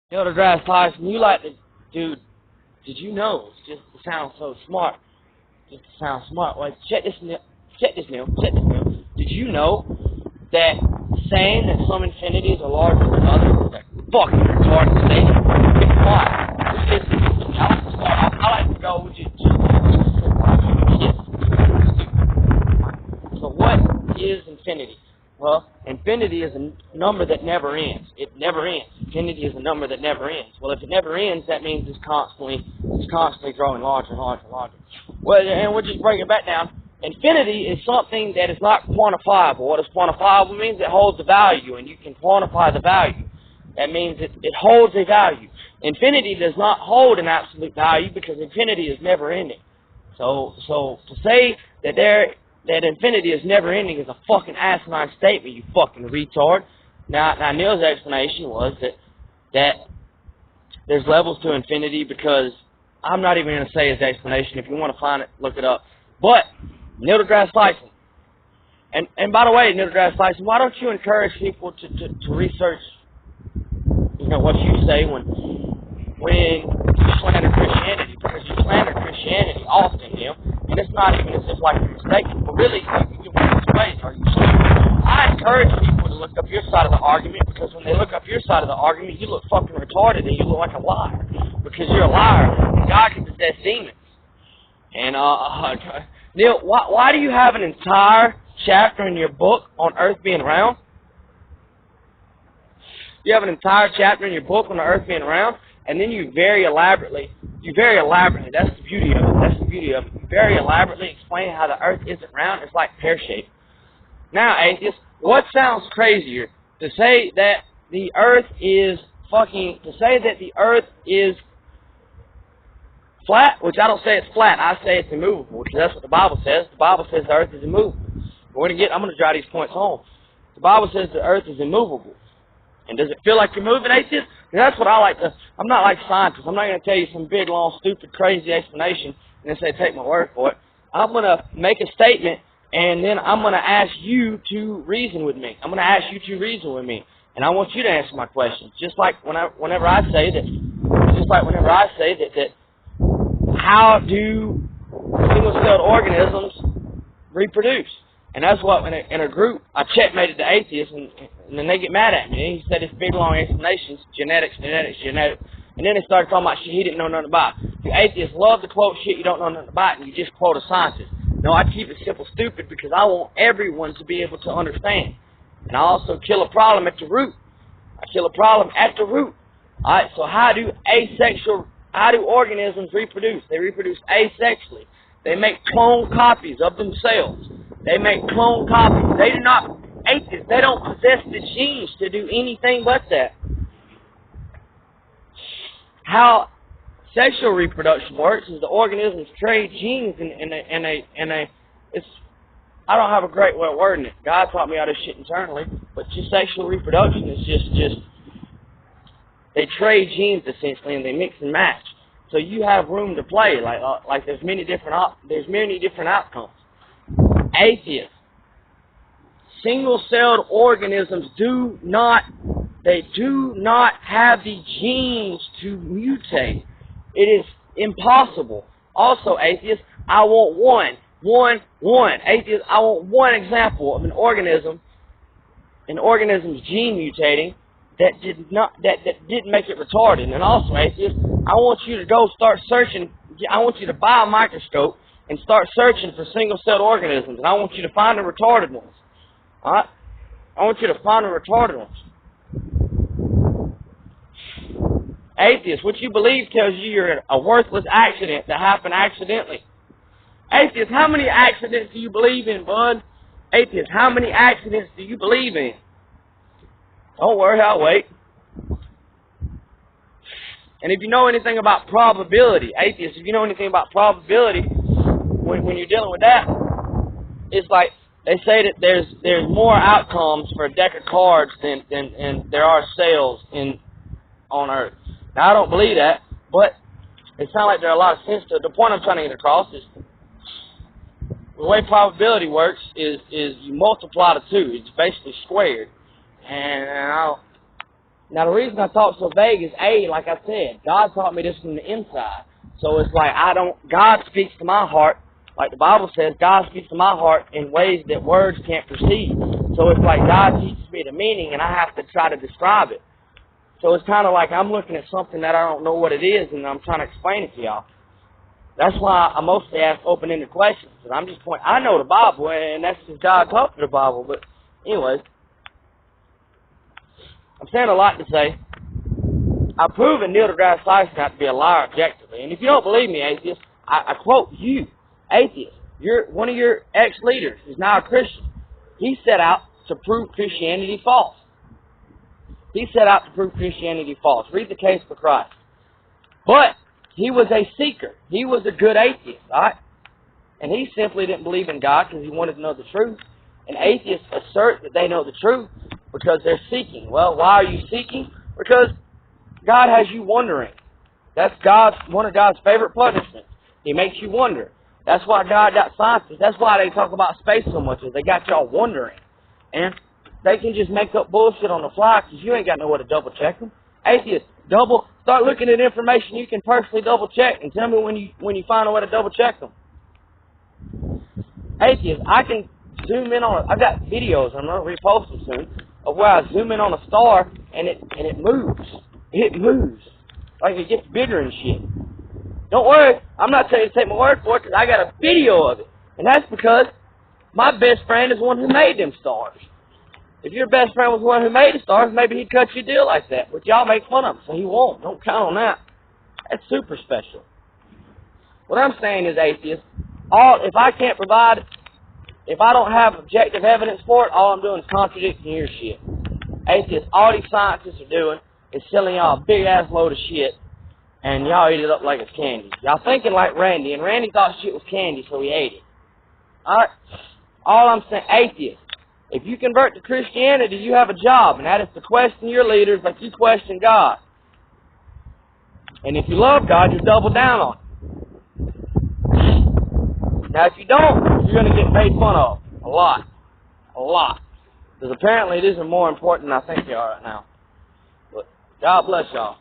Elder Grass Tyson, you like to, dude, did you know, just to sound so smart, well, check this, Neil, did you know that saying that some infinities are larger than others is a fucking retarded statement? It's why. I like to go with you, so what is infinity? Well, infinity is a number that never ends. It never ends. Infinity is a number that never ends. Well, if it never ends, that means it's constantly growing larger and larger and larger. Well, and we'll just break it back down. Infinity is something that is not quantifiable. What is quantifiable means it holds a value, and you can quantify the value. That means it holds a value. Infinity does not hold an absolute value because infinity is never ending. So to say that infinity is never ending is a fucking asinine statement, you fucking retard. Now Neil's explanation was that there's levels to infinity, because I'm not even going to say his explanation. If you want to find it, look it up. But Neil deGrasse Tyson, and by the way, Neil deGrasse Tyson, why don't you encourage people to research, what you say when you slander Christianity, because you slander Christianity often, and it's not even as if like you're mistaken, but really you went this way, are you saying? I encourage people to look up your side of the argument, because when they look up your side of the argument, you look fucking retarded and you look like a liar, because you're a liar, and God can possess demons. And Neil, why do you have an entire chapter in your book on Earth being round? You have an entire chapter in your book on the Earth being round, and then you very elaborately, that's the beauty of it, you very elaborately explain how the Earth isn't round, it's like pear-shaped. Now, atheists, what sounds crazier? To say that the Earth is flat, which I don't say it's flat, I say it's immovable, because that's what the Bible says. The Bible says the Earth is immovable. I'm going to drive these points home. The Bible says the Earth is immovable. And does it feel like you're moving, atheist? And that's what I like to... I'm not like scientists. I'm not going to tell you some big, long, stupid, crazy explanation and then say, take my word for it. I'm going to make a statement, and then I'm going to ask you to reason with me. And I want you to answer my questions. Just like whenever I say that, how do single-celled organisms reproduce? And that's what, in a group, I checkmated the atheists, and then they get mad at me. He said this big, long explanations, genetics. And then they started talking about shit he didn't know nothing about. You atheists love to quote shit you don't know nothing about, and you just quote a scientist. No, I keep it simple, stupid, because I want everyone to be able to understand. And I also kill a problem at the root. Alright, so how do organisms reproduce? They reproduce asexually. They make clone copies of themselves. They do not, atheists, they don't possess the genes to do anything but that. How sexual reproduction works is the organisms trade genes I don't have a great way of wording it. God taught me all this shit internally, but just sexual reproduction is just they trade genes essentially, and they mix and match. So you have room to play. Like there's many different outcomes. Atheists, single-celled organisms do not have the genes to mutate. It is impossible. Also, atheists, I want one example of an organism's gene mutating that didn't make it retarded. And also, atheists, I want you to go start searching. I want you to buy a microscope and start searching for single-celled organisms. And I want you to find the retarded ones. All right? I want you to find the retarded ones. Atheists, what you believe tells you you're a worthless accident that happened accidentally. Atheists, how many accidents do you believe in, bud? Atheists, how many accidents do you believe in? Don't worry, I'll wait. And if you know anything about probability, atheists, if you know anything about probability, when you're dealing with that, it's like they say that there's more outcomes for a deck of cards than there are cells on Earth. Now, I don't believe that, but it sounds like there are a lot of sense to it. The point I'm trying to get across is the way probability works is you multiply the two. It's basically squared. And Now, the reason I talk so vague is, A, like I said, God taught me this from the inside. So it's like God speaks to my heart, like the Bible says, God speaks to my heart in ways that words can't perceive. So it's like God teaches me the meaning, and I have to try to describe it. So it's kind of like I'm looking at something that I don't know what it is, and I'm trying to explain it to y'all. That's why I mostly ask open-ended questions. Because I'm just pointing, I know the Bible, and that's just God talking to the Bible. But anyways, I'm saying a lot to say. I've proven Neil deGrasse Tyson not to be a liar objectively. And if you don't believe me, atheist, I quote you, atheist. One of your ex-leaders is now a Christian. He set out to prove Christianity false. He set out to prove Christianity false. Read the Case for Christ. But he was a seeker. He was a good atheist, all right? And he simply didn't believe in God because he wanted to know the truth. And atheists assert that they know the truth because they're seeking. Well, why are you seeking? Because God has you wondering. That's one of God's favorite punishments. He makes you wonder. That's why God got scientists. That's why they talk about space so much, is they got y'all wondering. And they can just make up bullshit on the fly because you ain't got nowhere to double check them. Atheists, start looking at information you can personally double check and tell me when you find a way to double check them. Atheists, I can zoom in on it. I've got videos, I'm going to repost them soon, of where I zoom in on a star and it moves. It moves. Like it gets bigger and shit. Don't worry, I'm not telling you to take my word for it because I got a video of it. And that's because my best friend is the one who made them stars. If your best friend was the one who made the stars, maybe he'd cut you a deal like that. But y'all make fun of him, so he won't. Don't count on that. That's super special. What I'm saying is, atheists, if I can't provide, if I don't have objective evidence for it, all I'm doing is contradicting your shit. Atheists, all these scientists are doing is selling y'all a big-ass load of shit, and y'all eat it up like it's candy. Y'all thinking like Randy, and Randy thought shit was candy, so he ate it. Alright? All I'm saying, atheists, if you convert to Christianity, you have a job, and that is to question your leaders like you question God. And if you love God, you double down on it. Now, if you don't, you're going to get made fun of. A lot. A lot. Because apparently these are more important than I think they are right now. But God bless y'all.